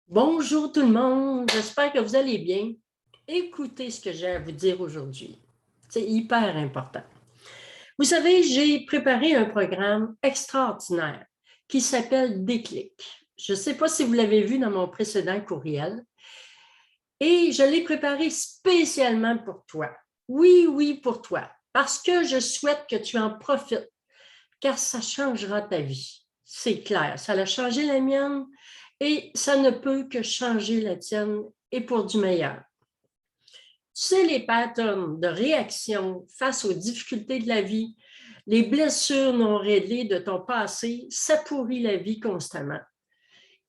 Bonjour tout le monde, j'espère que vous allez bien. Écoutez ce que j'ai à vous dire aujourd'hui. C'est hyper important. Vous savez, j'ai préparé un programme extraordinaire qui s'appelle Déclic. Je ne sais pas si vous l'avez vu dans mon précédent courriel et je l'ai préparé spécialement pour toi. Oui, oui, pour toi, parce que je souhaite que tu en profites, car ça changera ta vie. C'est clair, ça a changé la mienne et ça ne peut que changer la tienne et pour du meilleur. Tu sais, les patterns de réaction face aux difficultés de la vie, les blessures non réglées de ton passé, ça pourrit la vie constamment.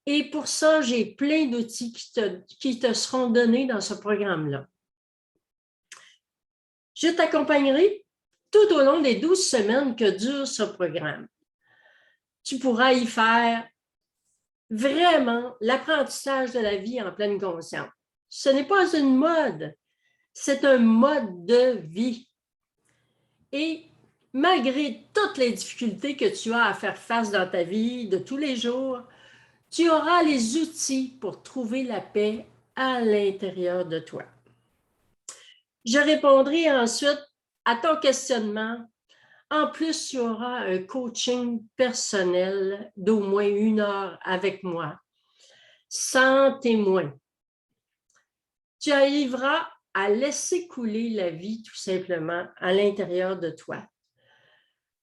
Et pour ça, j'ai plein d'outils qui te seront donnés dans ce programme-là. Je t'accompagnerai tout au long des 12 semaines que dure ce programme. Tu pourras y faire vraiment l'apprentissage de la vie en pleine conscience. Ce n'est pas une mode, c'est un mode de vie. Et malgré toutes les difficultés que tu as à faire face dans ta vie de tous les jours, tu auras les outils pour trouver la paix à l'intérieur de toi. Je répondrai ensuite à ton questionnement. En plus, tu auras un coaching personnel d'au moins 1 heure avec moi, sans témoin. Tu arriveras à laisser couler la vie tout simplement à l'intérieur de toi.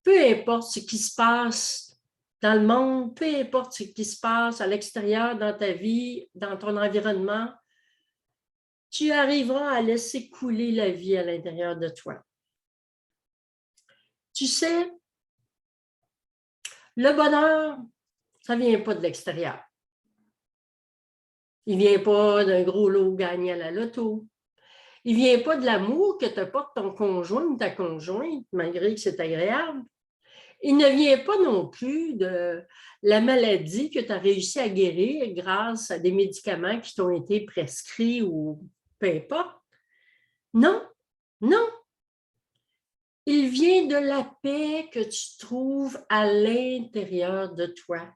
Peu importe ce qui se passe dans le monde, peu importe ce qui se passe à l'extérieur, dans ta vie, dans ton environnement, tu arriveras à laisser couler la vie à l'intérieur de toi. Tu sais, le bonheur, ça ne vient pas de l'extérieur. Il ne vient pas d'un gros lot gagné à la loto. Il ne vient pas de l'amour que te porte ton conjoint ou ta conjointe, malgré que c'est agréable. Il ne vient pas non plus de la maladie que tu as réussi à guérir grâce à des médicaments qui t'ont été prescrits ou peu importe. Non, non. Il vient de la paix que tu trouves à l'intérieur de toi.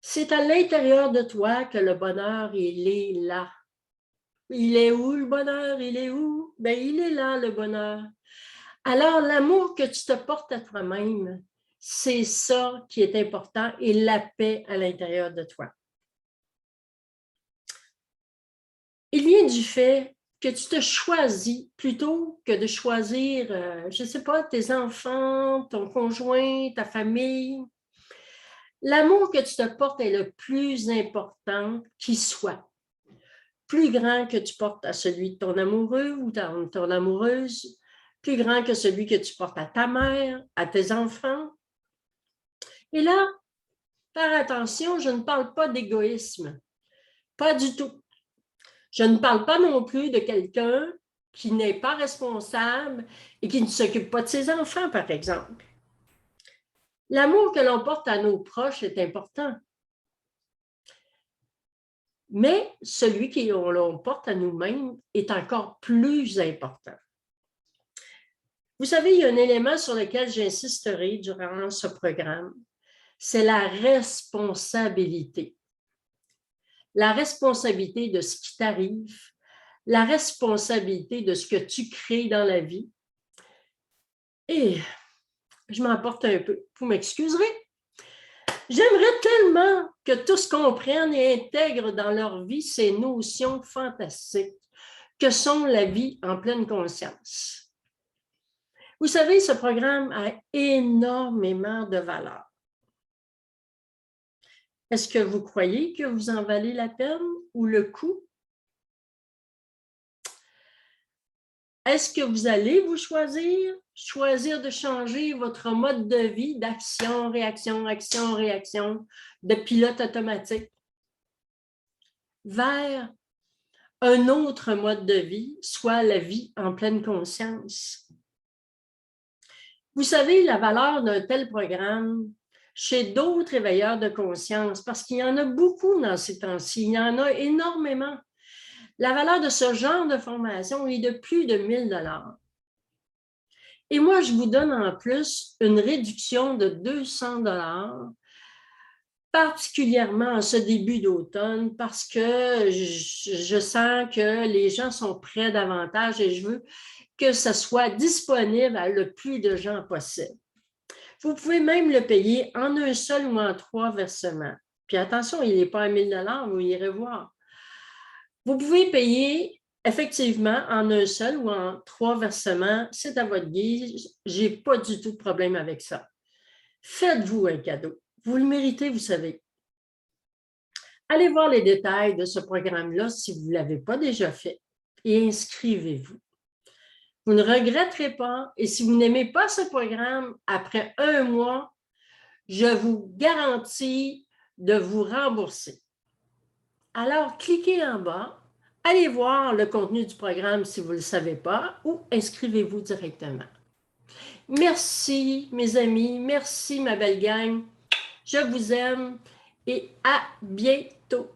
C'est à l'intérieur de toi que le bonheur, il est là. Il est où le bonheur? Il est où? Ben, il est là, le bonheur. Alors, l'amour que tu te portes à toi-même, c'est ça qui est important et la paix à l'intérieur de toi. Il vient du fait que tu te choisis plutôt que de choisir, je ne sais pas, tes enfants, ton conjoint, ta famille. L'amour que tu te portes est le plus important qui soit. Plus grand que tu portes à celui de ton amoureux ou ton amoureuse, plus grand que celui que tu portes à ta mère, à tes enfants. Et là, faire attention, je ne parle pas d'égoïsme. Pas du tout. Je ne parle pas non plus de quelqu'un qui n'est pas responsable et qui ne s'occupe pas de ses enfants, par exemple. L'amour que l'on porte à nos proches est important, mais celui que l'on porte à nous-mêmes est encore plus important. Vous savez, il y a un élément sur lequel j'insisterai durant ce programme, c'est la responsabilité. La responsabilité de ce qui t'arrive, la responsabilité de ce que tu crées dans la vie. Et je m'emporte un peu, vous m'excuserez. J'aimerais tellement que tous comprennent et intègrent dans leur vie ces notions fantastiques que sont la vie en pleine conscience. Vous savez, ce programme a énormément de valeur. Est-ce que vous croyez que vous en valez la peine ou le coût? Est-ce que vous allez vous choisir de changer votre mode de vie d'action, réaction, action, réaction, de pilote automatique vers un autre mode de vie, soit la vie en pleine conscience? Vous savez, la valeur d'un tel programme chez d'autres éveilleurs de conscience, parce qu'il y en a beaucoup dans ces temps-ci, il y en a énormément. La valeur de ce genre de formation est de plus de 1 000 $. Et moi, je vous donne en plus une réduction de 200 $ particulièrement en ce début d'automne, parce que je sens que les gens sont prêts davantage et je veux que ça soit disponible à le plus de gens possible. Vous pouvez même le payer en un seul ou en 3 versements. Puis attention, il n'est pas à 1 000 $, vous irez voir. Vous pouvez payer effectivement en un seul ou en 3 versements, c'est à votre guise. Je n'ai pas du tout de problème avec ça. Faites-vous un cadeau. Vous le méritez, vous savez. Allez voir les détails de ce programme-là si vous ne l'avez pas déjà fait et inscrivez-vous. Vous ne regretterez pas et si vous n'aimez pas ce programme, après 1 mois, je vous garantis de vous rembourser. Alors, cliquez en bas, allez voir le contenu du programme si vous ne le savez pas ou inscrivez-vous directement. Merci mes amis, merci ma belle gang, je vous aime et à bientôt.